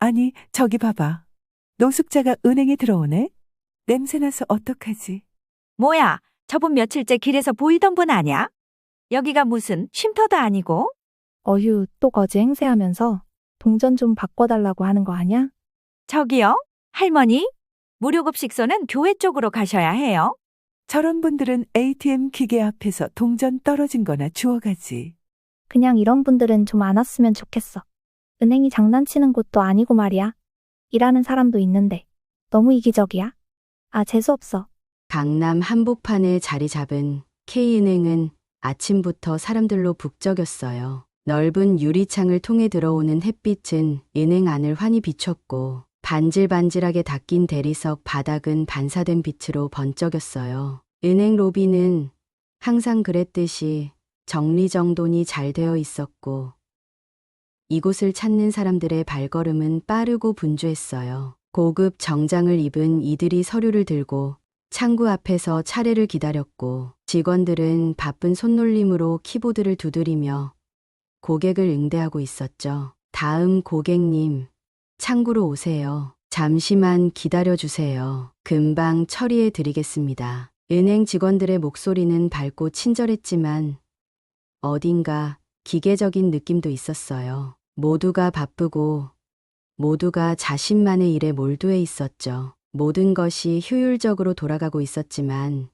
아니, 저기 봐봐. 노숙자가 은행에 들어오네? 냄새나서 어떡하지? 뭐야, 저분 며칠째 길에서 보이던 분 아냐? 여기가 무슨 쉼터도 아니고? 어휴, 또 거지 행세하면서 동전 좀 바꿔달라고 하는 거 아냐? 저기요, 할머니? 무료급식소는 교회 쪽으로 가셔야 해요. 저런 분들은 ATM 기계 앞에서 동전 떨어진 거나 주워가지. 그냥 이런 분들은 좀 안 왔으면 좋겠어. 은행이 장난치는 곳도 아니고 말이야. 일하는 사람도 있는데 너무 이기적이야. 아, 재수없어. 강남 한복판에 자리 잡은 K은행은 아침부터 사람들로 북적였어요. 넓은 유리창을 통해 들어오는 햇빛은 은행 안을 환히 비췄고 반질반질하게 닦인 대리석 바닥은 반사된 빛으로 번쩍였어요. 은행 로비는 항상 그랬듯이 정리정돈이 잘 되어 있었고 이곳을 찾는 사람들의 발걸음은 빠르고 분주했어요. 고급 정장을 입은 이들이 서류를 들고 창구 앞에서 차례를 기다렸고 직원들은 바쁜 손놀림으로 키보드를 두드리며 고객을 응대하고 있었죠. 다음 고객님, 창구로 오세요. 잠시만 기다려주세요. 금방 처리해 드리겠습니다. 은행 직원들의 목소리는 밝고 친절했지만 어딘가 기계적인 느낌도 있었어요. 모두가 바쁘고 모두가 자신만의 일에 몰두해 있었죠. 모든 것이 효율적으로 돌아가고 있었지만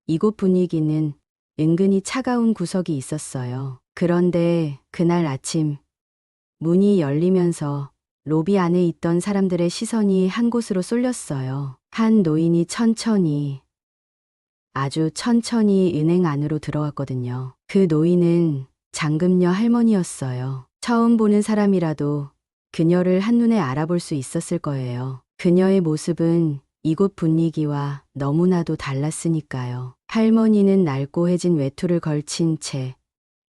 이곳 분위기는 은근히 차가운 구석이 있었어요. 그런데 그날 아침 문이 열리면서 로비 안에 있던 사람들의 시선이 한 곳으로 쏠렸어요. 한 노인이 아주 천천히 은행 안으로 들어왔거든요. 그 노인은 장금녀 할머니였어요. 처음 보는 사람이라도 그녀를 한눈에 알아볼 수 있었을 거예요. 그녀의 모습은 이곳 분위기와 너무나도 달랐으니까요. 할머니는 낡고해진 외투를 걸친 채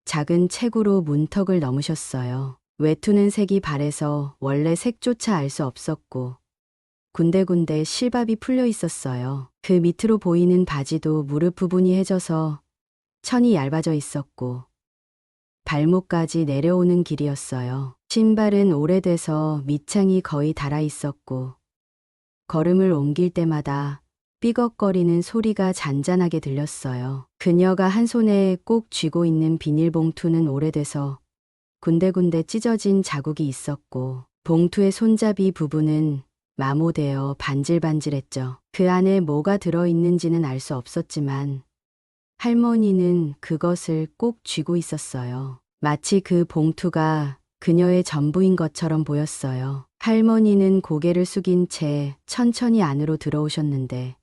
작은 책으로 문턱을 넘으셨어요. 외투는 색이 바래서 원래 색조차 알 수 없었고 군데군데 실밥이 풀려 있었어요. 그 밑으로 보이는 바지도 무릎 부분이 해져서 천이 얇아져 있었고 발목까지 내려오는 길이었어요. 신발은 오래돼서 밑창이 거의 닳아 있었고 걸음을 옮길 때마다 삐걱거리는 소리가 잔잔하게 들렸어요. 그녀가 한 손에 꼭 쥐고 있는 비닐봉투는 오래돼서 군데군데 찢어진 자국이 있었고 봉투의 손잡이 부분은 마모되어 반질반질했죠. 그 안에 뭐가 들어있는지는 알 수 없었지만 할머니는 그것을 꼭 쥐고 있었어요. 마치 그 봉투가 그녀의 전부인 것처럼 보였어요. 할머니는 고개를 숙인 채 천천히 안으로 들어오셨는데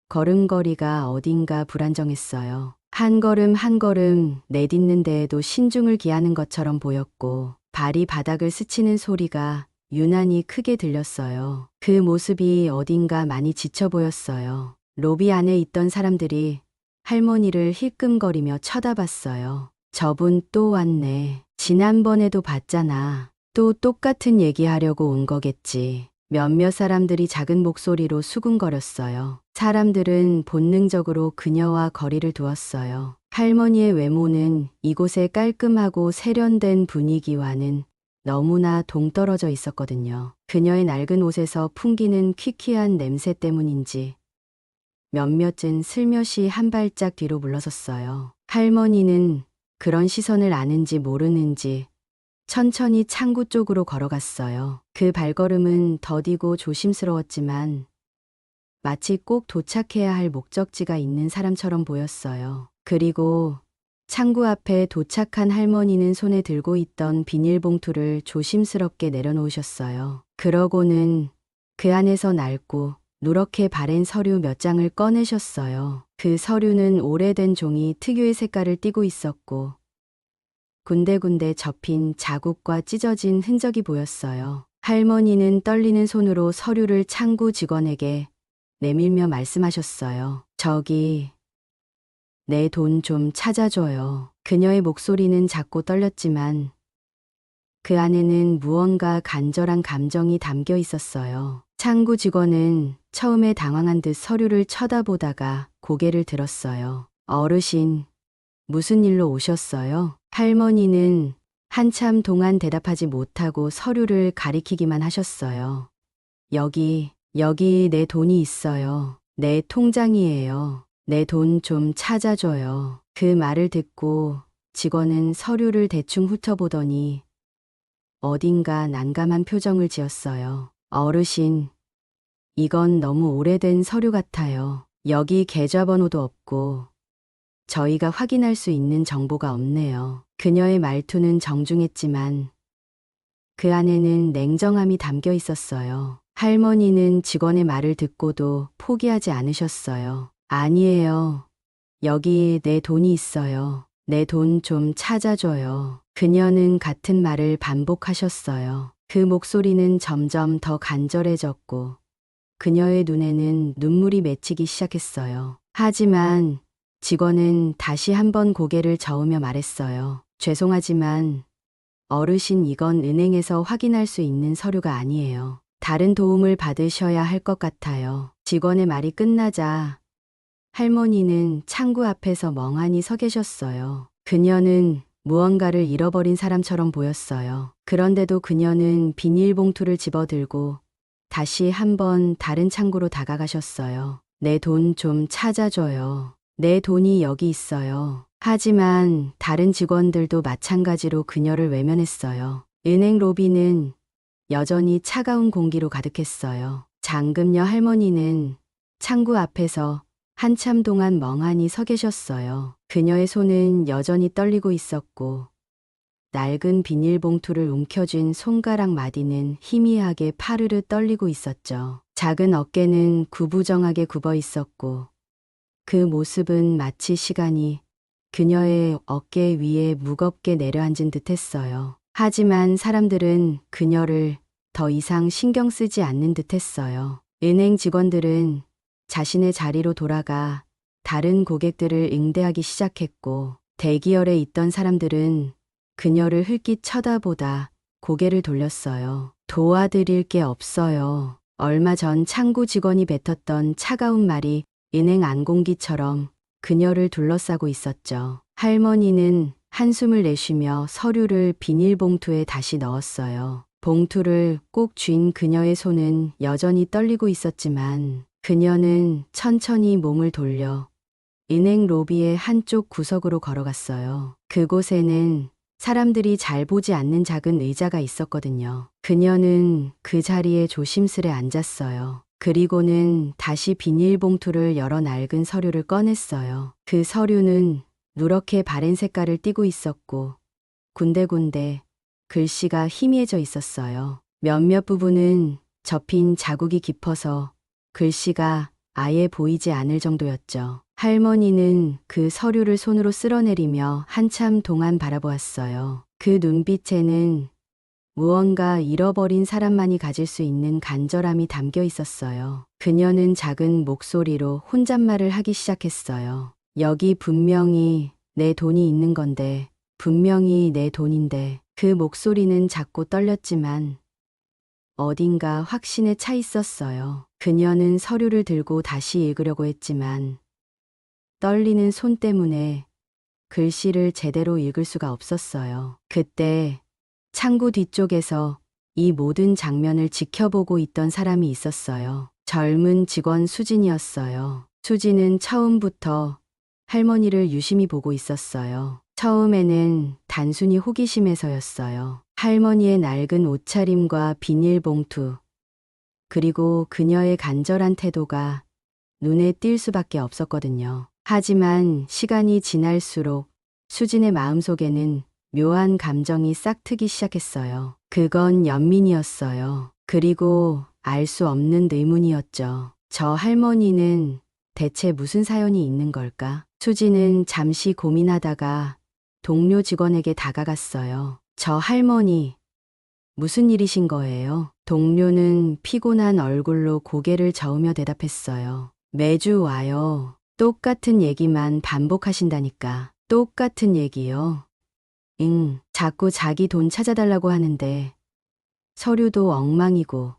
걸음걸이가 어딘가 불안정했어요. 한 걸음 한 걸음 내딛는 데에도 신중을 기하는 것처럼 보였고 발이 바닥을 스치는 소리가 유난히 크게 들렸어요. 그 모습이 어딘가 많이 지쳐 보였어요. 로비 안에 있던 사람들이 할머니를 힐끔거리며 쳐다봤어요. 저분 또 왔네. 지난번에도 봤잖아. 또 똑같은 얘기하려고 온 거겠지. 몇몇 사람들이 작은 목소리로 수군거렸어요. 사람들은 본능적으로 그녀와 거리를 두었어요. 할머니의 외모는 이곳의 깔끔하고 세련된 분위기와는 너무나 동떨어져 있었거든요. 그녀의 낡은 옷에서 풍기는 퀴퀴한 냄새 때문인지 몇몇은 슬며시 한 발짝 뒤로 물러섰어요. 할머니는 그런 시선을 아는지 모르는지 천천히 창구 쪽으로 걸어갔어요. 그 발걸음은 더디고 조심스러웠지만 마치 꼭 도착해야 할 목적지가 있는 사람처럼 보였어요. 그리고 창구 앞에 도착한 할머니는 손에 들고 있던 비닐봉투를 조심스럽게 내려놓으셨어요. 그러고는 그 안에서 낡고 누렇게 바랜 서류 몇 장을 꺼내셨어요. 그 서류는 오래된 종이 특유의 색깔을 띠고 있었고 군데군데 접힌 자국과 찢어진 흔적이 보였어요. 할머니는 떨리는 손으로 서류를 창구 직원에게 내밀며 말씀하셨어요. 저기, 내 돈 좀 찾아줘요. 그녀의 목소리는 작고 떨렸지만 그 안에는 무언가 간절한 감정이 담겨 있었어요. 창구 직원은 처음에 당황한 듯 서류를 쳐다보다가 고개를 들었어요. 어르신, 무슨 일로 오셨어요? 할머니는 한참 동안 대답하지 못하고 서류를 가리키기만 하셨어요. 여기 내 돈이 있어요. 내 통장이에요. 내 돈 좀 찾아줘요. 그 말을 듣고 직원은 서류를 대충 훑어보더니 어딘가 난감한 표정을 지었어요. 어르신, 이건 너무 오래된 서류 같아요. 여기 계좌번호도 없고 저희가 확인할 수 있는 정보가 없네요. 그녀의 말투는 정중했지만 그 안에는 냉정함이 담겨 있었어요. 할머니는 직원의 말을 듣고도 포기하지 않으셨어요. 아니에요. 여기 내 돈이 있어요. 내 돈 좀 찾아줘요. 그녀는 같은 말을 반복하셨어요. 그 목소리는 점점 더 간절해졌고 그녀의 눈에는 눈물이 맺히기 시작했어요. 하지만 직원은 다시 한번 고개를 저으며 말했어요. 죄송하지만 어르신, 이건 은행에서 확인할 수 있는 서류가 아니에요. 다른 도움을 받으셔야 할 것 같아요. 직원의 말이 끝나자 할머니는 창구 앞에서 멍하니 서 계셨어요. 그녀는 무언가를 잃어버린 사람처럼 보였어요. 그런데도 그녀는 비닐봉투를 집어들고 다시 한번 다른 창구로 다가가셨어요. 내 돈 좀 찾아줘요. 내 돈이 여기 있어요. 하지만 다른 직원들도 마찬가지로 그녀를 외면했어요. 은행 로비는 여전히 차가운 공기로 가득했어요. 장금녀 할머니는 창구 앞에서 한참 동안 멍하니 서 계셨어요. 그녀의 손은 여전히 떨리고 있었고 낡은 비닐봉투를 움켜쥔 손가락 마디는 희미하게 파르르 떨리고 있었죠. 작은 어깨는 구부정하게 굽어 있었고 그 모습은 마치 시간이 그녀의 어깨 위에 무겁게 내려앉은 듯했어요. 하지만 사람들은 그녀를 더 이상 신경 쓰지 않는 듯했어요. 은행 직원들은 자신의 자리로 돌아가 다른 고객들을 응대하기 시작했고 대기열에 있던 사람들은 그녀를 흘낏 쳐다보다 고개를 돌렸어요. 도와드릴 게 없어요. 얼마 전 창구 직원이 뱉었던 차가운 말이 은행 안공기처럼 그녀를 둘러싸고 있었죠. 할머니는 한숨을 내쉬며 서류를 비닐봉투에 다시 넣었어요. 봉투를 꼭 쥔 그녀의 손은 여전히 떨리고 있었지만 그녀는 천천히 몸을 돌려 은행 로비의 한쪽 구석으로 걸어갔어요. 그곳에는 사람들이 잘 보지 않는 작은 의자가 있었거든요. 그녀는 그 자리에 조심스레 앉았어요. 그리고는 다시 비닐봉투를 열어 낡은 서류를 꺼냈어요. 그 서류는 누렇게 바랜 색깔을 띠고 있었고 군데군데 글씨가 희미해져 있었어요. 몇몇 부분은 접힌 자국이 깊어서 글씨가 아예 보이지 않을 정도였죠. 할머니는 그 서류를 손으로 쓸어내리며 한참 동안 바라보았어요. 그 눈빛에는 무언가 잃어버린 사람만이 가질 수 있는 간절함이 담겨 있었어요. 그녀는 작은 목소리로 혼잣말을 하기 시작했어요. 여기 분명히 내 돈이 있는 건데, 분명히 내 돈인데. 그 목소리는 작고 떨렸지만 어딘가 확신에 차 있었어요. 그녀는 서류를 들고 다시 읽으려고 했지만 떨리는 손 때문에 글씨를 제대로 읽을 수가 없었어요. 그때 창구 뒤쪽에서 이 모든 장면을 지켜보고 있던 사람이 있었어요. 젊은 직원 수진이었어요. 수진은 처음부터 할머니를 유심히 보고 있었어요. 처음에는 단순히 호기심에서였어요. 할머니의 낡은 옷차림과 비닐봉투, 그리고 그녀의 간절한 태도가 눈에 띌 수밖에 없었거든요. 하지만 시간이 지날수록 수진의 마음속에는 묘한 감정이 싹트기 시작했어요. 그건 연민이었어요. 그리고 알 수 없는 의문이었죠. 저 할머니는 대체 무슨 사연이 있는 걸까? 수진은 잠시 고민하다가 동료 직원에게 다가갔어요. 저 할머니, 무슨 일이신 거예요? 동료는 피곤한 얼굴로 고개를 저으며 대답했어요. 매주 와요. 똑같은 얘기만 반복하신다니까. 똑같은 얘기요? 자꾸 자기 돈 찾아달라고 하는데 서류도 엉망이고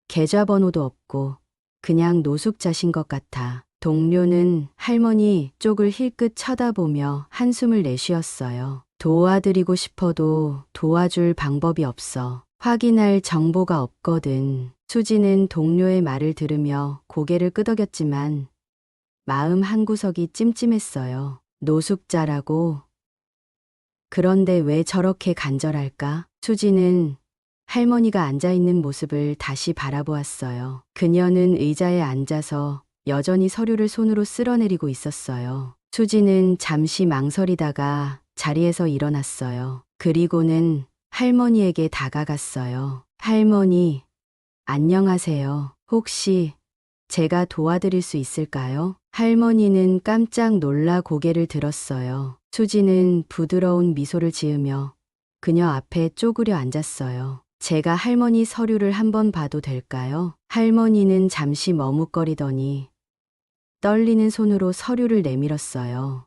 계좌번호도 없고 그냥 노숙자신 것 같아. 동료는 할머니 쪽을 힐끗 쳐다보며 한숨을 내쉬었어요. 도와드리고 싶어도 도와줄 방법이 없어. 확인할 정보가 없거든. 수지는 동료의 말을 들으며 고개를 끄덕였지만 마음 한구석이 찜찜했어요. 노숙자라고? 그런데 왜 저렇게 간절할까? 수지는 할머니가 앉아있는 모습을 다시 바라보았어요. 그녀는 의자에 앉아서 여전히 서류를 손으로 쓸어내리고 있었어요. 수지는 잠시 망설이다가 자리에서 일어났어요. 그리고는 할머니에게 다가갔어요. 할머니, 안녕하세요. 혹시 제가 도와드릴 수 있을까요? 할머니는 깜짝 놀라 고개를 들었어요. 수지는 부드러운 미소를 지으며 그녀 앞에 쪼그려 앉았어요. 제가 할머니 서류를 한번 봐도 될까요? 할머니는 잠시 머뭇거리더니 떨리는 손으로 서류를 내밀었어요.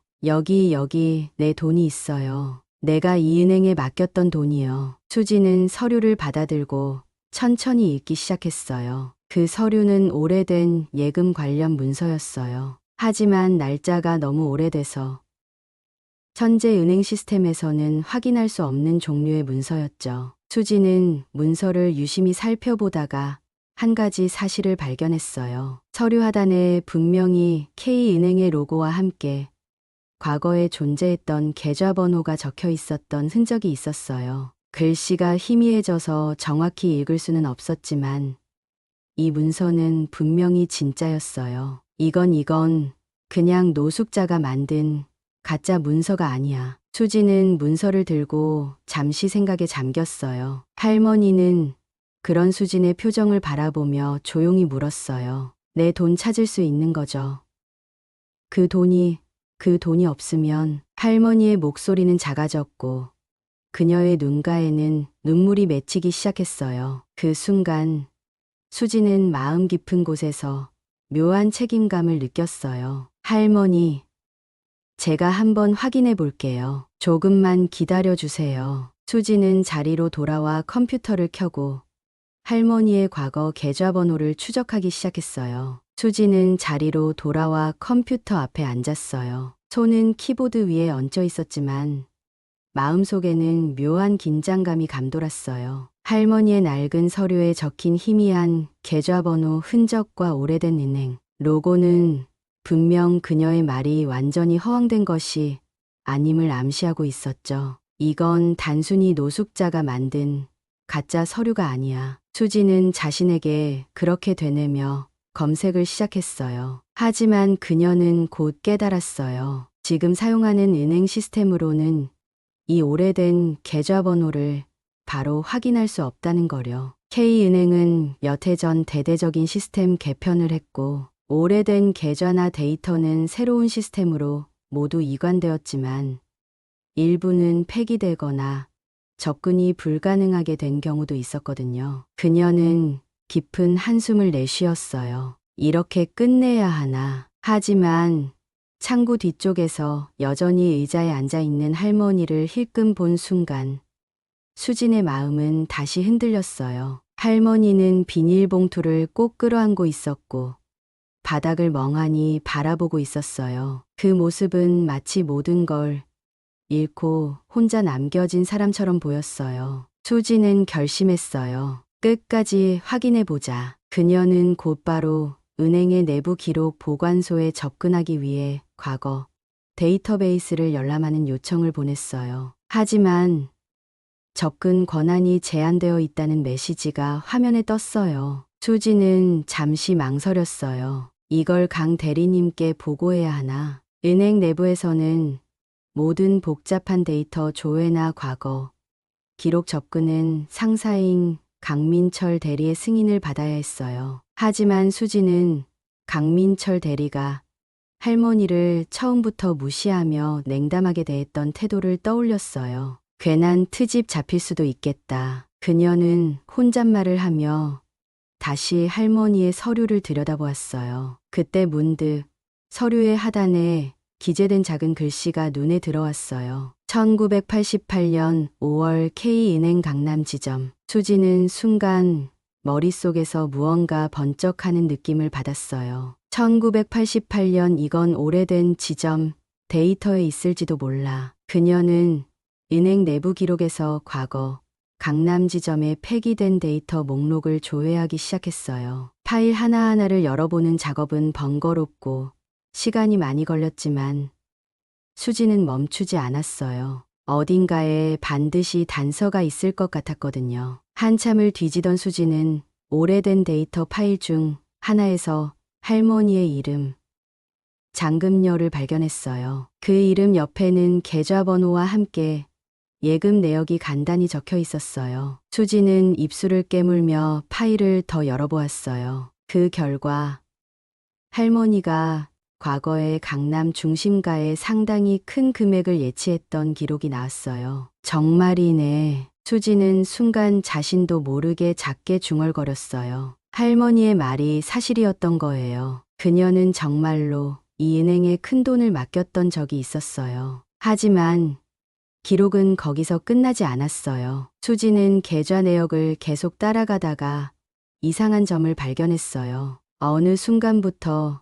여기 내 돈이 있어요. 내가 이 은행에 맡겼던 돈이요. 수지는 서류를 받아들고 천천히 읽기 시작했어요. 그 서류는 오래된 예금 관련 문서였어요. 하지만 날짜가 너무 오래돼서 현재 은행 시스템에서는 확인할 수 없는 종류의 문서였죠. 수지는 문서를 유심히 살펴보다가 한 가지 사실을 발견했어요. 서류 하단에 분명히 K은행의 로고와 함께 과거에 존재했던 계좌번호가 적혀 있었던 흔적이 있었어요. 글씨가 희미해져서 정확히 읽을 수는 없었지만 이 문서는 분명히 진짜였어요. 이건 그냥 노숙자가 만든 가짜 문서가 아니야. 수지는 문서를 들고 잠시 생각에 잠겼어요. 할머니는 그런 수진의 표정을 바라보며 조용히 물었어요. 내 돈 찾을 수 있는 거죠? 그 돈이 없으면 할머니의 목소리는 작아졌고 그녀의 눈가에는 눈물이 맺히기 시작했어요. 그 순간 수지는 마음 깊은 곳에서 묘한 책임감을 느꼈어요. 할머니, 제가 한번 확인해 볼게요. 조금만 기다려 주세요. 수지는 자리로 돌아와 컴퓨터를 켜고 할머니의 과거 계좌번호를 추적하기 시작했어요. 수지는 자리로 돌아와 컴퓨터 앞에 앉았어요. 손은 키보드 위에 얹혀 있었지만 마음속에는 묘한 긴장감이 감돌았어요. 할머니의 낡은 서류에 적힌 희미한 계좌번호 흔적과 오래된 은행, 로고는 분명 그녀의 말이 완전히 허황된 것이 아님을 암시하고 있었죠. 이건 단순히 노숙자가 만든 가짜 서류가 아니야. 수지는 자신에게 그렇게 되뇌며 검색을 시작했어요. 하지만 그녀는 곧 깨달았어요. 지금 사용하는 은행 시스템으로는 이 오래된 계좌번호를 바로 확인할 수 없다는 거려. K은행은 몇 해 전 대대적인 시스템 개편을 했고 오래된 계좌나 데이터는 새로운 시스템으로 모두 이관되었지만 일부는 폐기되거나 접근이 불가능하게 된 경우도 있었거든요. 그녀는 깊은 한숨을 내쉬었어요. 이렇게 끝내야 하나. 하지만 창구 뒤쪽에서 여전히 의자에 앉아있는 할머니를 힐끔 본 순간 수진의 마음은 다시 흔들렸어요. 할머니는 비닐봉투를 꼭 끌어안고 있었고 바닥을 멍하니 바라보고 있었어요. 그 모습은 마치 모든 걸 잃고 혼자 남겨진 사람처럼 보였어요. 수지는 결심했어요. 끝까지 확인해보자. 그녀는 곧바로 은행의 내부 기록 보관소에 접근하기 위해 과거 데이터베이스를 열람하는 요청을 보냈어요. 하지만 접근 권한이 제한되어 있다는 메시지가 화면에 떴어요. 수지는 잠시 망설였어요. 이걸 강 대리님께 보고해야 하나? 은행 내부에서는 모든 복잡한 데이터 조회나 과거 기록 접근은 상사인 강민철 대리의 승인을 받아야 했어요. 하지만 수지는 강민철 대리가 할머니를 처음부터 무시하며 냉담하게 대했던 태도를 떠올렸어요. 괜한 트집 잡힐 수도 있겠다. 그녀는 혼잣말을 하며 다시 할머니의 서류를 들여다보았어요. 그때 문득 서류의 하단에 기재된 작은 글씨가 눈에 들어왔어요. 1988년 5월 K은행 강남 지점. 수지는 순간 머릿속에서 무언가 번쩍하는 느낌을 받았어요. 1988년 이건 오래된 지점 데이터에 있을지도 몰라. 그녀는 은행 내부 기록에서 과거 강남 지점에 폐기된 데이터 목록을 조회하기 시작했어요. 파일 하나하나를 열어보는 작업은 번거롭고 시간이 많이 걸렸지만 수지는 멈추지 않았어요. 어딘가에 반드시 단서가 있을 것 같았거든요. 한참을 뒤지던 수지는 오래된 데이터 파일 중 하나에서 할머니의 이름, 장금녀를 발견했어요. 그 이름 옆에는 계좌번호와 함께 예금 내역이 간단히 적혀 있었어요. 수지는 입술을 깨물며 파일을 더 열어보았어요. 그 결과 할머니가 과거에 강남 중심가에 상당히 큰 금액을 예치했던 기록이 나왔어요. 정말이네. 수지는 순간 자신도 모르게 작게 중얼거렸어요. 할머니의 말이 사실이었던 거예요. 그녀는 정말로 이 은행에 큰 돈을 맡겼던 적이 있었어요. 하지만 기록은 거기서 끝나지 않았어요. 수지는 계좌 내역을 계속 따라가다가 이상한 점을 발견했어요. 어느 순간부터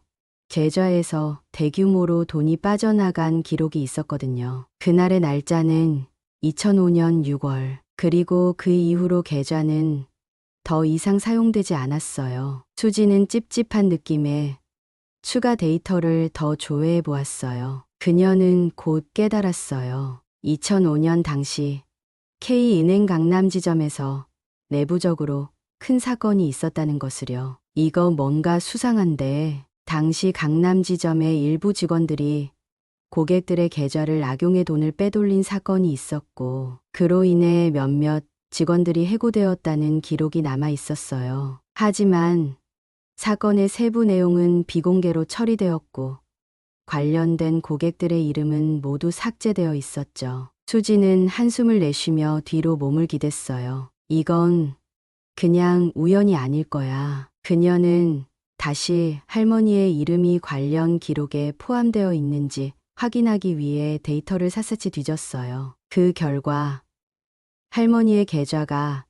계좌에서 대규모로 돈이 빠져나간 기록이 있었거든요. 그날의 날짜는 2005년 6월. 그리고 그 이후로 계좌는 더 이상 사용되지 않았어요. 수지는 찝찝한 느낌에 추가 데이터를 더 조회해 보았어요. 그녀는 곧 깨달았어요. 2005년 당시 K은행 강남 지점에서 내부적으로 큰 사건이 있었다는 것을요. 이거 뭔가 수상한데 당시 강남 지점의 일부 직원들이 고객들의 계좌를 악용해 돈을 빼돌린 사건이 있었고 그로 인해 몇몇 직원들이 해고되었다는 기록이 남아 있었어요. 하지만 사건의 세부 내용은 비공개로 처리되었고 관련된 고객들의 이름은 모두 삭제되어 있었죠. 수지는 한숨을 내쉬며 뒤로 몸을 기댔어요. 이건 그냥 우연이 아닐 거야. 그녀는 다시 할머니의 이름이 관련 기록에 포함되어 있는지 확인하기 위해 데이터를 샅샅이 뒤졌어요. 그 결과 할머니의 계좌가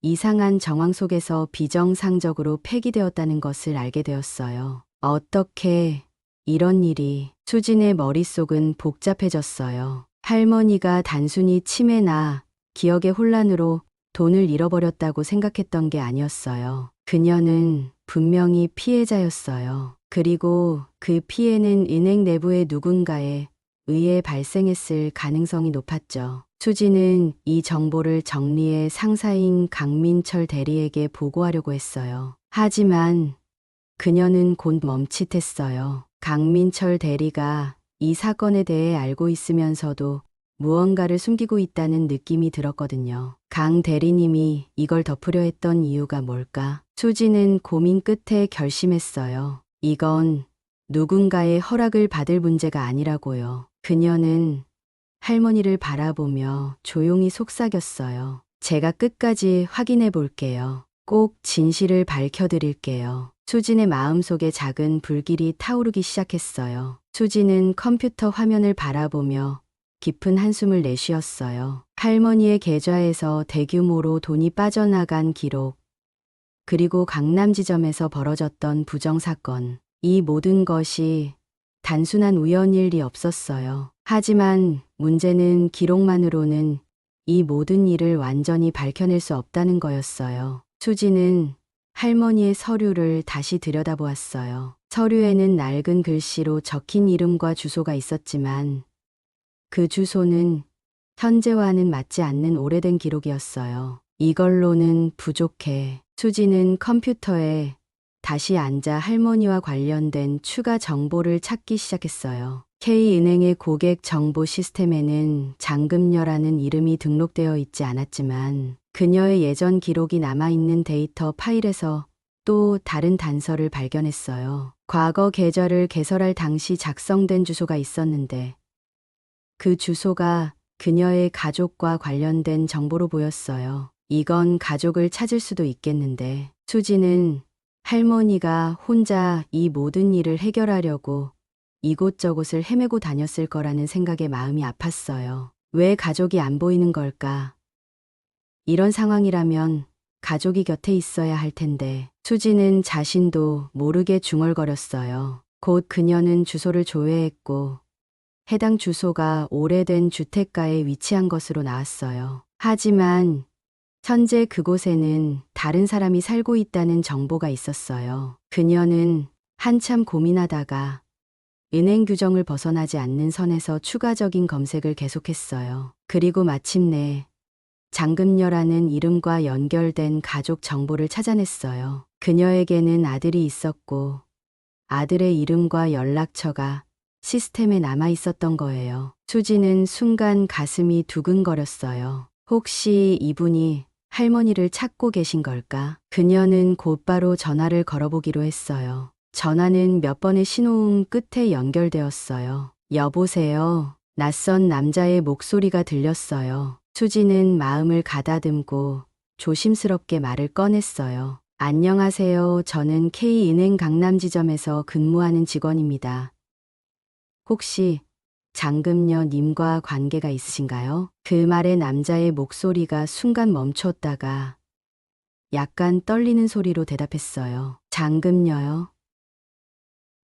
이상한 정황 속에서 비정상적으로 폐기되었다는 것을 알게 되었어요. 어떻게 이런 일이. 수진의 머릿속은 복잡해졌어요. 할머니가 단순히 치매나 기억의 혼란으로 돈을 잃어버렸다고 생각했던 게 아니었어요. 그녀는 분명히 피해자였어요. 그리고 그 피해는 은행 내부의 누군가에 의해 발생했을 가능성이 높았죠. 수지는 이 정보를 정리해 상사인 강민철 대리에게 보고하려고 했어요. 하지만 그녀는 곧 멈칫했어요. 강민철 대리가 이 사건에 대해 알고 있으면서도 무언가를 숨기고 있다는 느낌이 들었거든요. 강 대리님이 이걸 덮으려 했던 이유가 뭘까? 수지는 고민 끝에 결심했어요. 이건 누군가의 허락을 받을 문제가 아니라고요. 그녀는 할머니를 바라보며 조용히 속삭였어요. 제가 끝까지 확인해 볼게요. 꼭 진실을 밝혀드릴게요. 수진의 마음속에 작은 불길이 타오르기 시작했어요. 수진은 컴퓨터 화면을 바라보며 깊은 한숨을 내쉬었어요. 할머니의 계좌에서 대규모로 돈이 빠져나간 기록, 그리고 강남 지점에서 벌어졌던 부정사건, 이 모든 것이 단순한 우연일 리 없었어요. 하지만 문제는 기록만으로는 이 모든 일을 완전히 밝혀낼 수 없다는 거였어요. 수지는 할머니의 서류를 다시 들여다보았어요. 서류에는 낡은 글씨로 적힌 이름과 주소가 있었지만 그 주소는 현재와는 맞지 않는 오래된 기록이었어요. 이걸로는 부족해. 수지는 컴퓨터에 다시 앉아 할머니와 관련된 추가 정보를 찾기 시작했어요. K은행의 고객 정보 시스템에는 장금녀라는 이름이 등록되어 있지 않았지만 그녀의 예전 기록이 남아있는 데이터 파일에서 또 다른 단서를 발견했어요. 과거 계좌를 개설할 당시 작성된 주소가 있었는데 그 주소가 그녀의 가족과 관련된 정보로 보였어요. 이건 가족을 찾을 수도 있겠는데 수지는 할머니가 혼자 이 모든 일을 해결하려고 이곳저곳을 헤매고 다녔을 거라는 생각에 마음이 아팠어요. 왜 가족이 안 보이는 걸까? 이런 상황이라면 가족이 곁에 있어야 할 텐데 수지는 자신도 모르게 중얼거렸어요. 곧 그녀는 주소를 조회했고 해당 주소가 오래된 주택가에 위치한 것으로 나왔어요. 하지만 현재 그곳에는 다른 사람이 살고 있다는 정보가 있었어요. 그녀는 한참 고민하다가 은행 규정을 벗어나지 않는 선에서 추가적인 검색을 계속했어요. 그리고 마침내 장금녀라는 이름과 연결된 가족 정보를 찾아냈어요. 그녀에게는 아들이 있었고 아들의 이름과 연락처가 시스템에 남아 있었던 거예요. 수지는 순간 가슴이 두근거렸어요. 혹시 이분이 할머니를 찾고 계신 걸까? 그녀는 곧바로 전화를 걸어보기로 했어요. 전화는 몇 번의 신호음 끝에 연결되었어요. 여보세요. 낯선 남자의 목소리가 들렸어요. 수지는 마음을 가다듬고 조심스럽게 말을 꺼냈어요. 안녕하세요. 저는 K은행 강남지점에서 근무하는 직원입니다. 혹시 장금녀 님과 관계가 있으신가요? 그 말에 남자의 목소리가 순간 멈췄다가 약간 떨리는 소리로 대답했어요. 장금녀요?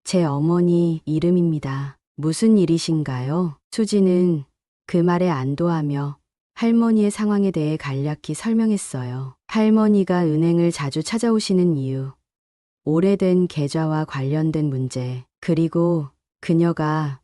제 어머니 이름입니다. 무슨 일이신가요? 수지는 그 말에 안도하며 할머니의 상황에 대해 간략히 설명했어요. 할머니가 은행을 자주 찾아오시는 이유, 오래된 계좌와 관련된 문제, 그리고 그녀가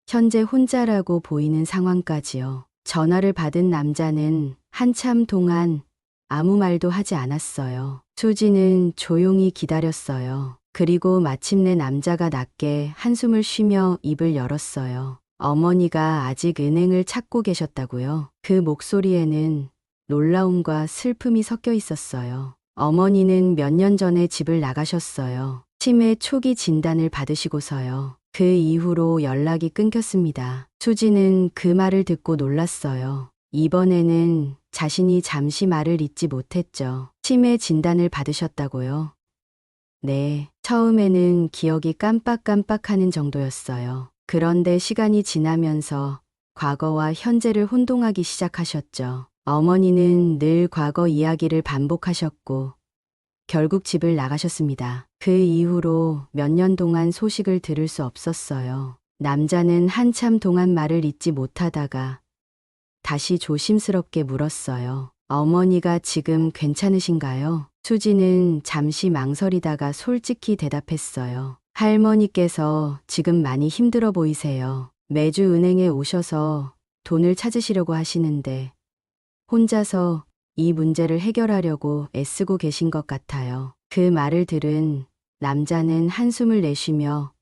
현재 혼자라고 보이는 상황까지요. 전화를 받은 남자는 한참 동안 아무 말도 하지 않았어요. 수지는 조용히 기다렸어요. 그리고 마침내 남자가 낮게 한숨을 쉬며 입을 열었어요. 어머니가 아직 은행을 찾고 계셨다고요? 그 목소리에는 놀라움과 슬픔이 섞여 있었어요. 어머니는 몇 년 전에 집을 나가셨어요. 치매 초기 진단을 받으시고서요. 그 이후로 연락이 끊겼습니다. 수지는 그 말을 듣고 놀랐어요. 이번에는 자신이 잠시 말을 잇지 못했죠. 치매 진단을 받으셨다고요? 네, 처음에는 기억이 깜빡깜빡하는 정도였어요. 그런데 시간이 지나면서 과거와 현재를 혼동하기 시작하셨죠. 어머니는 늘 과거 이야기를 반복하셨고 결국 집을 나가셨습니다. 그 이후로 몇 년 동안 소식을 들을 수 없었어요. 남자는 한참 동안 말을 잇지 못하다가 다시 조심스럽게 물었어요. 어머니가 지금 괜찮으신가요? 수지는 잠시 망설이다가 솔직히 대답했어요. 할머니께서 지금 많이 힘들어 보이세요. 매주 은행에 오셔서 돈을 찾으시려고 하시는데 혼자서 이 문제를 해결하려고 애쓰고 계신 것 같아요. 그 말을 들은 남자는 한숨을 내쉬며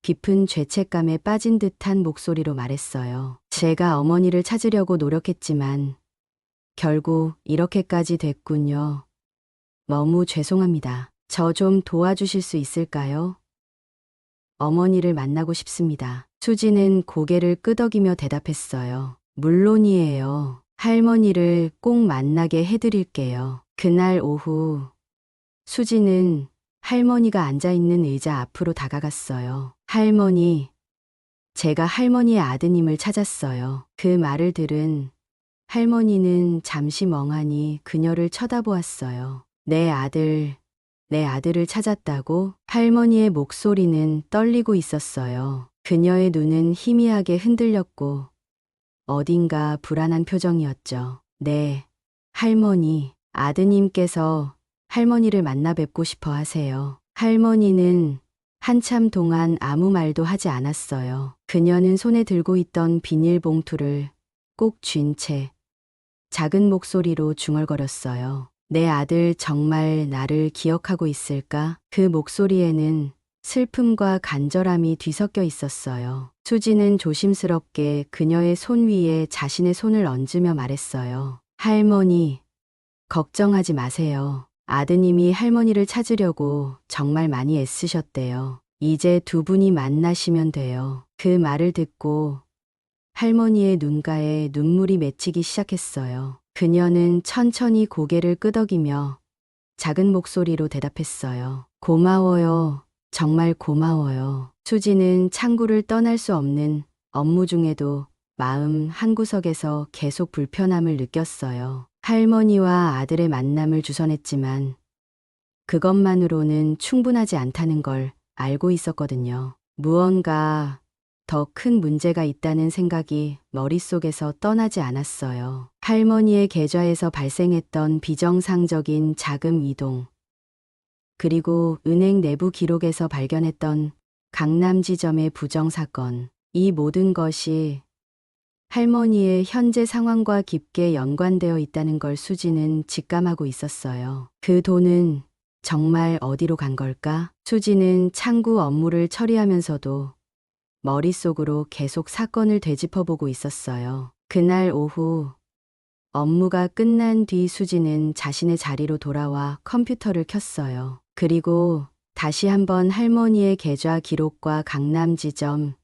깊은 죄책감에 빠진 듯한 목소리로 말했어요. 제가 어머니를 찾으려고 노력했지만 결국 이렇게까지 됐군요. 너무 죄송합니다. 저 좀 도와주실 수 있을까요? 어머니를 만나고 싶습니다. 수지는 고개를 끄덕이며 대답했어요. 물론이에요. 할머니를 꼭 만나게 해드릴게요. 그날 오후 수지는 할머니가 앉아있는 의자 앞으로 다가갔어요. 할머니, 제가 할머니의 아드님을 찾았어요. 그 말을 들은 할머니는 잠시 멍하니 그녀를 쳐다보았어요. 내 아들을 찾았다고? 할머니의 목소리는 떨리고 있었어요. 그녀의 눈은 희미하게 흔들렸고 어딘가 불안한 표정이었죠. 네, 할머니, 아드님께서 할머니를 만나 뵙고 싶어 하세요. 할머니는 한참 동안 아무 말도 하지 않았어요. 그녀는 손에 들고 있던 비닐봉투를 꼭 쥔 채 작은 목소리로 중얼거렸어요. 내 아들 정말 나를 기억하고 있을까? 그 목소리에는 슬픔과 간절함이 뒤섞여 있었어요. 수지는 조심스럽게 그녀의 손 위에 자신의 손을 얹으며 말했어요. 할머니, 걱정하지 마세요. 아드님이 할머니를 찾으려고 정말 많이 애쓰셨대요. 이제 두 분이 만나시면 돼요. 그 말을 듣고 할머니의 눈가에 눈물이 맺히기 시작했어요. 그녀는 천천히 고개를 끄덕이며 작은 목소리로 대답했어요. 고마워요. 정말 고마워요. 수지는 창구를 떠날 수 없는 업무 중에도 마음 한구석에서 계속 불편함을 느꼈어요. 할머니와 아들의 만남을 주선했지만 그것만으로는 충분하지 않다는 걸 알고 있었거든요. 무언가 더 큰 문제가 있다는 생각이 머릿속에서 떠나지 않았어요. 할머니의 계좌에서 발생했던 비정상적인 자금 이동, 그리고 은행 내부 기록에서 발견했던 강남 지점의 부정 사건, 이 모든 것이 할머니의 현재 상황과 깊게 연관되어 있다는 걸 수지는 직감하고 있었어요. 그 돈은 정말 어디로 간 걸까? 수지는 창구 업무를 처리하면서도 머릿속으로 계속 사건을 되짚어보고 있었어요. 그날 오후 업무가 끝난 뒤 수지는 자신의 자리로 돌아와 컴퓨터를 켰어요. 그리고 다시 한번 할머니의 계좌 기록과 강남 지점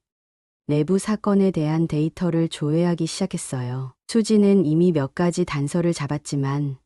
내부 사건에 대한 데이터를 조회하기 시작했어요. 수지는 이미 몇 가지 단서를 잡았지만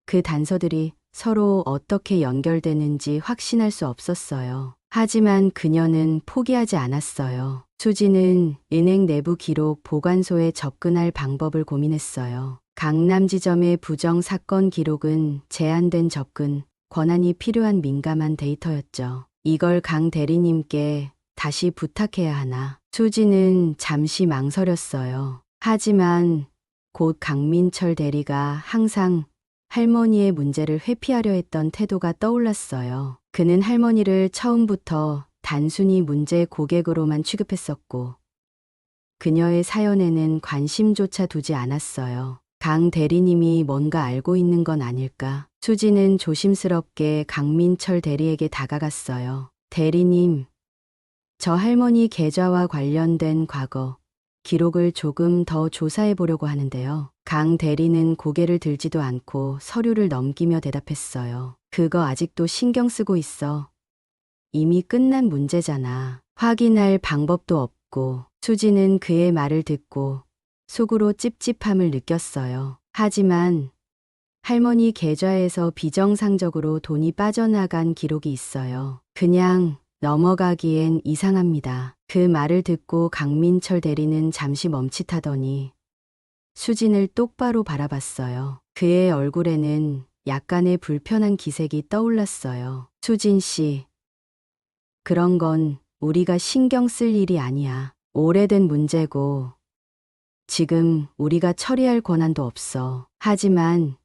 그 단서들이 서로 어떻게 연결되는지 확신할 수 없었어요. 하지만 그녀는 포기하지 않았어요. 수지는 은행 내부 기록 보관소에 접근할 방법을 고민했어요. 강남 지점의 부정 사건 기록은 제한된 접근, 권한이 필요한 민감한 데이터였죠. 이걸 강 대리님께 다시 부탁해야 하나? 수지는 잠시 망설였어요. 하지만 곧 강민철 대리가 항상 할머니의 문제를 회피하려 했던 태도가 떠올랐어요. 그는 할머니를 처음부터 단순히 문제 고객으로만 취급했었고 그녀의 사연에는 관심조차 두지 않았어요. 강 대리님이 뭔가 알고 있는 건 아닐까? 수지는 조심스럽게 강민철 대리에게 다가갔어요. 대리님, 저 할머니 계좌와 관련된 과거 기록을 조금 더 조사해 보려고 하는데요. 강 대리는 고개를 들지도 않고 서류를 넘기며 대답했어요. 그거 아직도 신경 쓰고 있어. 이미 끝난 문제잖아. 확인할 방법도 없고. 수지는 그의 말을 듣고 속으로 찝찝함을 느꼈어요. 하지만 할머니 계좌에서 비정상적으로 돈이 빠져나간 기록이 있어요. 그냥 넘어가기엔 이상합니다. 그 말을 듣고 강민철 대리는 잠시 멈칫하더니 수진을 똑바로 바라봤어요. 그의 얼굴에는 약간의 불편한 기색이 떠올랐어요. 수진 씨, 그런 건 우리가 신경 쓸 일이 아니야. 오래된 문제고 지금 우리가 처리할 권한도 없어. 하지만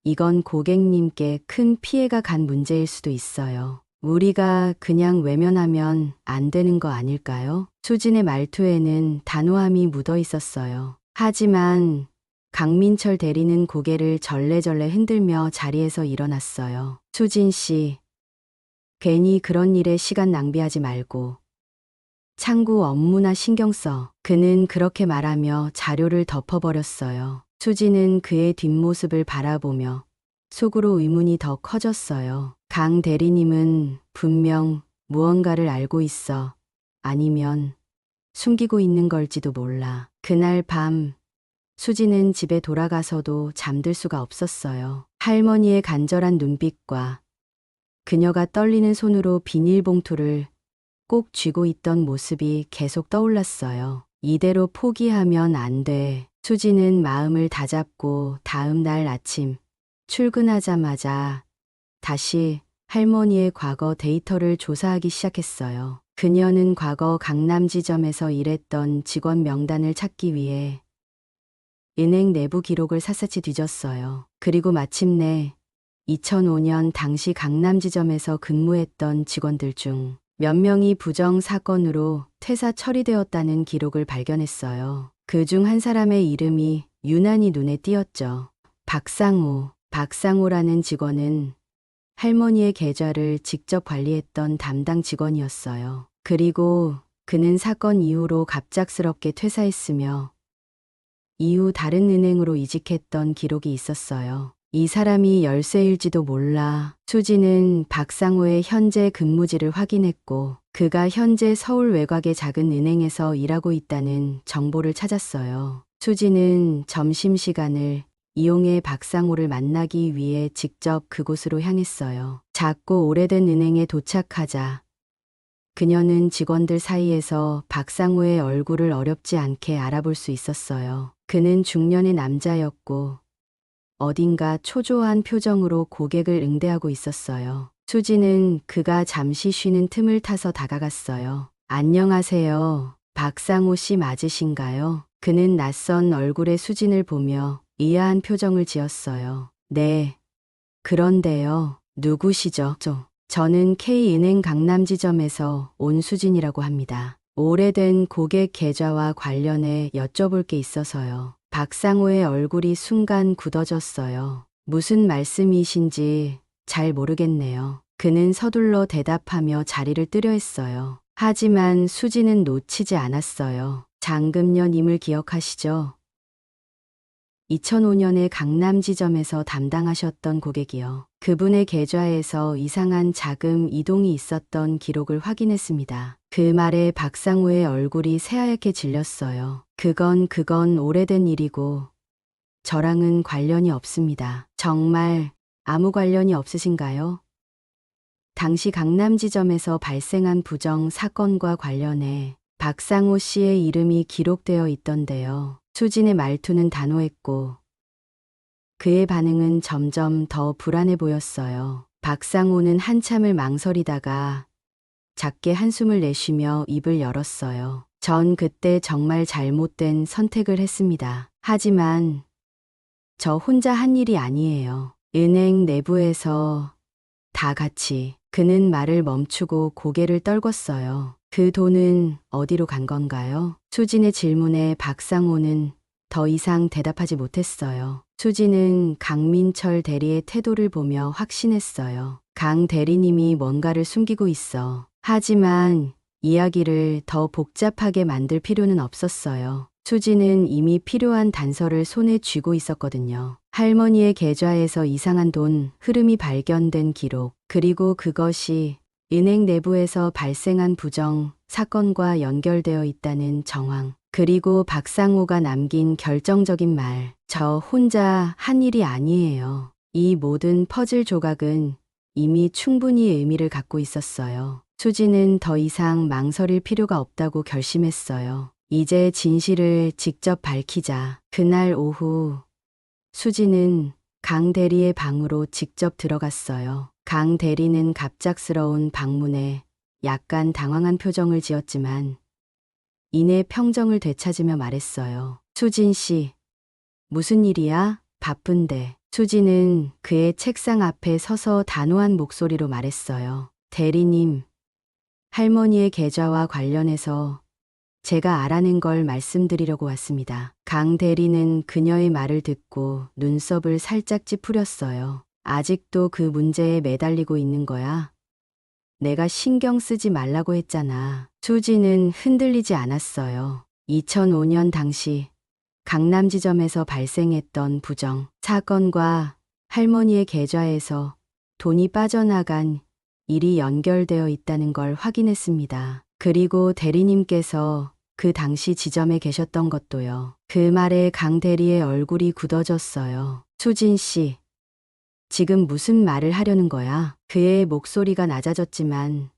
이건 고객님께 큰 피해가 간 문제일 수도 있어요. 우리가 그냥 외면하면 안 되는 거 아닐까요? 수진의 말투에는 단호함이 묻어 있었어요. 하지만 강민철 대리는 고개를 절레절레 흔들며 자리에서 일어났어요. 수진 씨, 괜히 그런 일에 시간 낭비하지 말고 창구 업무나 신경 써. 그는 그렇게 말하며 자료를 덮어버렸어요. 수지는 그의 뒷모습을 바라보며 속으로 의문이 더 커졌어요. 강 대리님은 분명 무언가를 알고 있어. 아니면 숨기고 있는 걸지도 몰라. 그날 밤 수지는 집에 돌아가서도 잠들 수가 없었어요. 할머니의 간절한 눈빛과 그녀가 떨리는 손으로 비닐봉투를 꼭 쥐고 있던 모습이 계속 떠올랐어요. 이대로 포기하면 안 돼. 수지는 마음을 다잡고 다음 날 아침 출근하자마자 다시 할머니의 과거 데이터를 조사하기 시작했어요. 그녀는 과거 강남 지점에서 일했던 직원 명단을 찾기 위해 은행 내부 기록을 샅샅이 뒤졌어요. 그리고 마침내 2005년 당시 강남 지점에서 근무했던 직원들 중 몇 명이 부정 사건으로 퇴사 처리되었다는 기록을 발견했어요. 그중 한 사람의 이름이 유난히 눈에 띄었죠. 박상호라는 직원은 할머니의 계좌를 직접 관리했던 담당 직원이었어요. 그리고 그는 사건 이후로 갑작스럽게 퇴사했으며 이후 다른 은행으로 이직했던 기록이 있었어요. 이 사람이 열쇠일지도 몰라. 수지는 박상호의 현재 근무지를 확인했고 그가 현재 서울 외곽의 작은 은행에서 일하고 있다는 정보를 찾았어요. 수지는 점심시간을 이용해 박상호를 만나기 위해 직접 그곳으로 향했어요. 작고 오래된 은행에 도착하자 그녀는 직원들 사이에서 박상호의 얼굴을 어렵지 않게 알아볼 수 있었어요. 그는 중년의 남자였고 어딘가 초조한 표정으로 고객을 응대하고 있었어요. 수지는 그가 잠시 쉬는 틈을 타서 다가갔어요. 안녕하세요, 박상호 씨 맞으신가요? 그는 낯선 얼굴의 수진을 보며 의아한 표정을 지었어요. 네. 그런데요. 누구시죠? 저는 K은행 강남지점에서 온 수진이라고 합니다. 오래된 고객 계좌와 관련해 여쭤볼 게 있어서요. 박상호의 얼굴이 순간 굳어졌어요. 무슨 말씀이신지 잘 모르겠네요. 그는 서둘러 대답하며 자리를 뜨려 했어요. 하지만 수진은 놓치지 않았어요. 장금년임을 기억하시죠? 2005년에 강남지점에서 담당하셨던 고객이요. 그분의 계좌에서 이상한 자금 이동이 있었던 기록을 확인했습니다. 그 말에 박상호의 얼굴이 새하얗게 질렸어요. 그건 오래된 일이고 저랑은 관련이 없습니다. 정말 아무 관련이 없으신가요? 당시 강남지점에서 발생한 부정 사건과 관련해 박상호 씨의 이름이 기록되어 있던데요. 수진의 말투는 단호했고 그의 반응은 점점 더 불안해 보였어요. 박상호는 한참을 망설이다가 작게 한숨을 내쉬며 입을 열었어요. 전 그때 정말 잘못된 선택을 했습니다. 하지만 저 혼자 한 일이 아니에요. 은행 내부에서 다 같이. 그는 말을 멈추고 고개를 떨궜어요. 그 돈은 어디로 간 건가요? 수진의 질문에 박상호는 더 이상 대답하지 못했어요. 수진은 강민철 대리의 태도를 보며 확신했어요. 강 대리님이 뭔가를 숨기고 있어. 하지만 이야기를 더 복잡하게 만들 필요는 없었어요. 수진은 이미 필요한 단서를 손에 쥐고 있었거든요. 할머니의 계좌에서 이상한 돈 흐름이 발견된 기록, 그리고 그것이 은행 내부에서 발생한 부정 사건과 연결되어 있다는 정황, 그리고 박상호가 남긴 결정적인 말, 저 혼자 한 일이 아니에요. 이 모든 퍼즐 조각은 이미 충분히 의미를 갖고 있었어요. 수진은 더 이상 망설일 필요가 없다고 결심했어요. 이제 진실을 직접 밝히자. 그날 오후 수진은 강 대리의 방으로 직접 들어갔어요. 강 대리는 갑작스러운 방문에 약간 당황한 표정을 지었지만 이내 평정을 되찾으며 말했어요. 수진 씨, 무슨 일이야? 바쁜데. 수진은 그의 책상 앞에 서서 단호한 목소리로 말했어요. 대리님, 할머니의 계좌와 관련해서 제가 알아낸 걸 말씀드리려고 왔습니다. 강 대리는 그녀의 말을 듣고 눈썹을 살짝 찌푸렸어요. 아직도 그 문제에 매달리고 있는 거야? 내가 신경 쓰지 말라고 했잖아. 수지는 흔들리지 않았어요. 2005년 당시 강남지점에서 발생했던 부정 사건과 할머니의 계좌에서 돈이 빠져나간 일이 연결되어 있다는 걸 확인했습니다. 그리고 대리님께서 그 당시 지점에 계셨던 것도요. 그 말에 강 대리의 얼굴이 굳어졌어요. 수진 씨, 지금 무슨 말을 하려는 거야? 그의 목소리가 낮아졌지만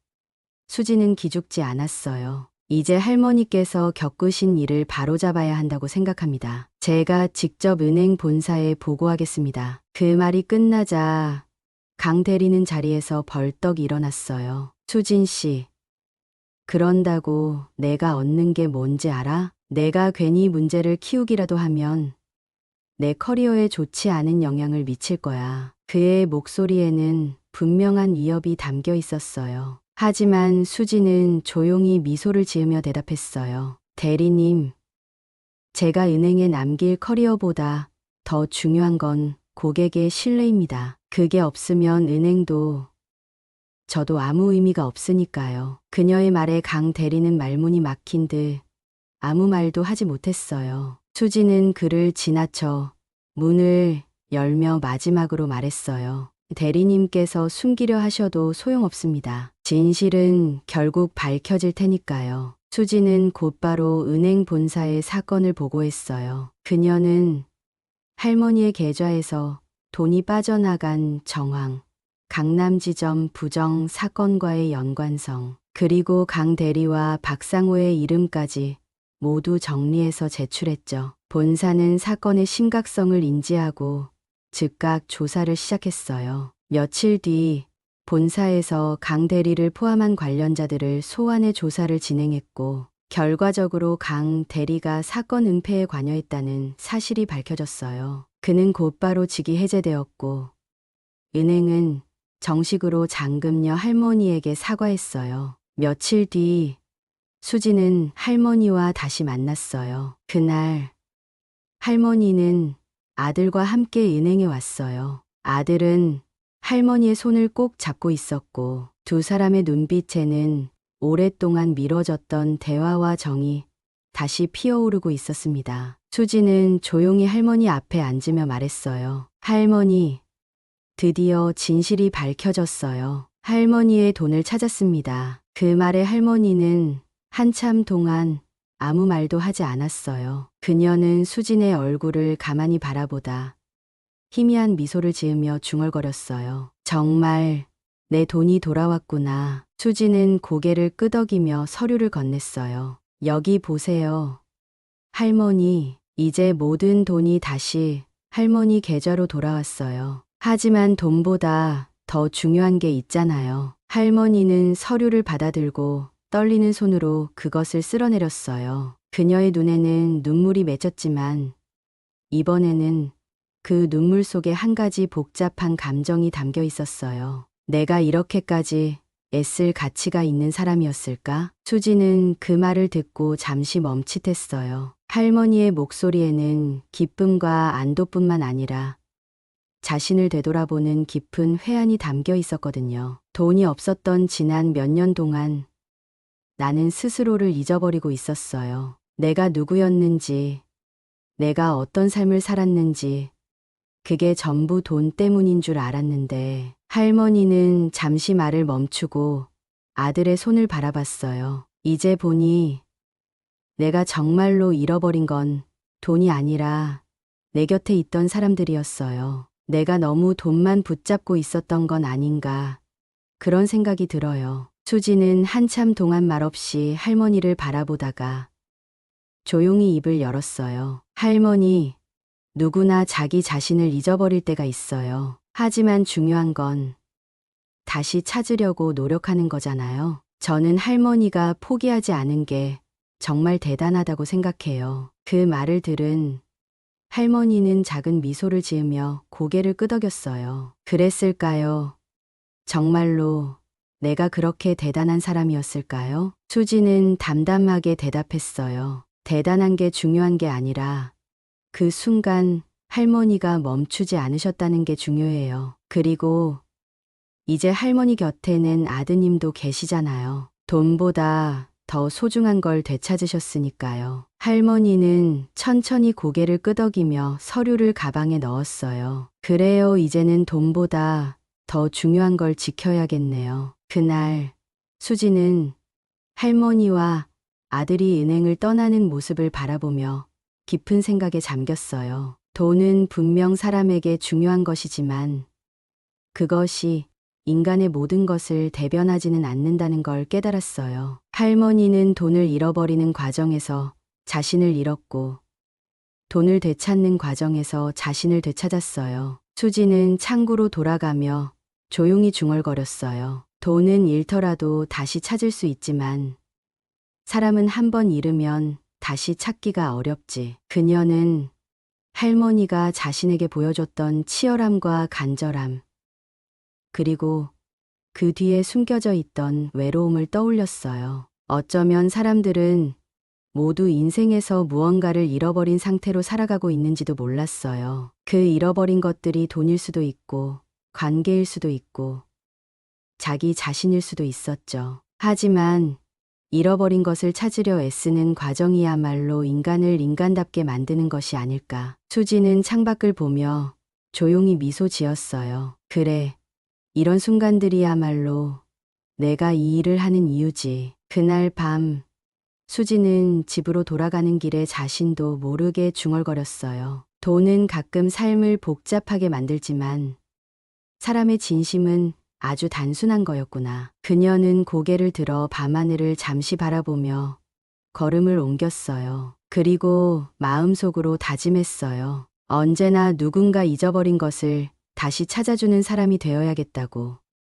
수진은 기죽지 않았어요. 이제 할머니께서 겪으신 일을 바로잡아야 한다고 생각합니다. 제가 직접 은행 본사에 보고하겠습니다. 그 말이 끝나자 강 대리는 자리에서 벌떡 일어났어요. 수진 씨, 그런다고 내가 얻는 게 뭔지 알아? 내가 괜히 문제를 키우기라도 하면 내 커리어에 좋지 않은 영향을 미칠 거야. 그의 목소리에는 분명한 위협이 담겨 있었어요. 하지만 수지는 조용히 미소를 지으며 대답했어요. 대리님, 제가 은행에 남길 커리어보다 더 중요한 건 고객의 신뢰입니다. 그게 없으면 은행도 저도 아무 의미가 없으니까요. 그녀의 말에 강 대리는 말문이 막힌 듯 아무 말도 하지 못했어요. 수지는 그를 지나쳐 문을 열며 마지막으로 말했어요. 대리님께서 숨기려 하셔도 소용없습니다. 진실은 결국 밝혀질 테니까요. 수지는 곧바로 은행 본사에 사건을 보고했어요. 그녀는 할머니의 계좌에서 돈이 빠져나간 정황, 강남지점 부정 사건과의 연관성, 그리고 강 대리와 박상호의 이름까지 모두 정리해서 제출했죠. 본사는 사건의 심각성을 인지하고 즉각 조사를 시작했어요. 며칠 뒤 본사에서 강 대리를 포함한 관련자들을 소환해 조사를 진행했고 결과적으로 강 대리가 사건 은폐에 관여했다는 사실이 밝혀졌어요. 그는 곧바로 직위 해제되었고 은행은 정식으로 장금녀 할머니에게 사과했어요. 며칠 뒤 수지는 할머니와 다시 만났어요. 그날 할머니는 아들과 함께 은행에 왔어요. 아들은 할머니의 손을 꼭 잡고 있었고 두 사람의 눈빛에는 오랫동안 미뤄졌던 대화와 정이 다시 피어오르고 있었습니다. 수지는 조용히 할머니 앞에 앉으며 말했어요. 할머니, 드디어 진실이 밝혀졌어요. 할머니의 돈을 찾았습니다. 그 말에 할머니는 한참 동안 아무 말도 하지 않았어요. 그녀는 수진의 얼굴을 가만히 바라보다 희미한 미소를 지으며 중얼거렸어요. 정말 내 돈이 돌아왔구나. 수진은 고개를 끄덕이며 서류를 건넸어요. 여기 보세요. 할머니, 이제 모든 돈이 다시 할머니 계좌로 돌아왔어요. 하지만 돈보다 더 중요한 게 있잖아요. 할머니는 서류를 받아들고 떨리는 손으로 그것을 쓸어내렸어요. 그녀의 눈에는 눈물이 맺혔지만 이번에는 그 눈물 속에 한 가지 복잡한 감정이 담겨 있었어요. 내가 이렇게까지 애쓸 가치가 있는 사람이었을까? 수지는 그 말을 듣고 잠시 멈칫했어요. 할머니의 목소리에는 기쁨과 안도뿐만 아니라 자신을 되돌아보는 깊은 회한이 담겨 있었거든요. 돈이 없었던 지난 몇 년 동안 나는 스스로를 잊어버리고 있었어요. 내가 누구였는지, 내가 어떤 삶을 살았는지, 그게 전부 돈 때문인 줄 알았는데 할머니는 잠시 말을 멈추고 아들의 손을 바라봤어요. 이제 보니 내가 정말로 잃어버린 건 돈이 아니라 내 곁에 있던 사람들이었어요. 내가 너무 돈만 붙잡고 있었던 건 아닌가 그런 생각이 들어요. 수지는 한참 동안 말없이 할머니를 바라보다가 조용히 입을 열었어요. 할머니, 누구나 자기 자신을 잊어버릴 때가 있어요. 하지만 중요한 건 다시 찾으려고 노력하는 거잖아요. 저는 할머니가 포기하지 않은 게 정말 대단하다고 생각해요. 그 말을 들은 할머니는 작은 미소를 지으며 고개를 끄덕였어요. 그랬을까요? 정말로 내가 그렇게 대단한 사람이었을까요? 수지는 담담하게 대답했어요. 대단한 게 중요한 게 아니라 그 순간 할머니가 멈추지 않으셨다는 게 중요해요. 그리고 이제 할머니 곁에는 아드님도 계시잖아요. 돈보다 더 소중한 걸 되찾으셨으니까요. 할머니는 천천히 고개를 끄덕이며 서류를 가방에 넣었어요. 그래요, 이제는 돈보다 더 중요한 걸 지켜야겠네요. 그날 수지는 할머니와 아들이 은행을 떠나는 모습을 바라보며 깊은 생각에 잠겼어요. 돈은 분명 사람에게 중요한 것이지만 그것이 인간의 모든 것을 대변하지는 않는다는 걸 깨달았어요. 할머니는 돈을 잃어버리는 과정에서 자신을 잃었고 돈을 되찾는 과정에서 자신을 되찾았어요. 수지는 창구로 돌아가며 조용히 중얼거렸어요. 돈은 잃더라도 다시 찾을 수 있지만 사람은 한 번 잃으면 다시 찾기가 어렵지. 그녀는 할머니가 자신에게 보여줬던 치열함과 간절함, 그리고 그 뒤에 숨겨져 있던 외로움을 떠올렸어요. 어쩌면 사람들은 모두 인생에서 무언가를 잃어버린 상태로 살아가고 있는지도 몰랐어요. 그 잃어버린 것들이 돈일 수도 있고, 관계일 수도 있고, 자기 자신일 수도 있었죠. 하지만 잃어버린 것을 찾으려 애쓰는 과정이야말로 인간을 인간답게 만드는 것이 아닐까. 수지는 창밖을 보며 조용히 미소 지었어요. 그래, 이런 순간들이야말로 내가 이 일을 하는 이유지. 그날 밤 수지는 집으로 돌아가는 길에 자신도 모르게 중얼거렸어요. 돈은 가끔 삶을 복잡하게 만들지만 사람의 진심은 아주 단순한 거였구나. 그녀는 고개를 들어 밤하늘을 잠시 바라보며 걸음을 옮겼어요. 그리고 마음속으로 다짐했어요. 언제나 누군가 잊어버린 것을 다시 찾아주는 사람이 되어야겠다고.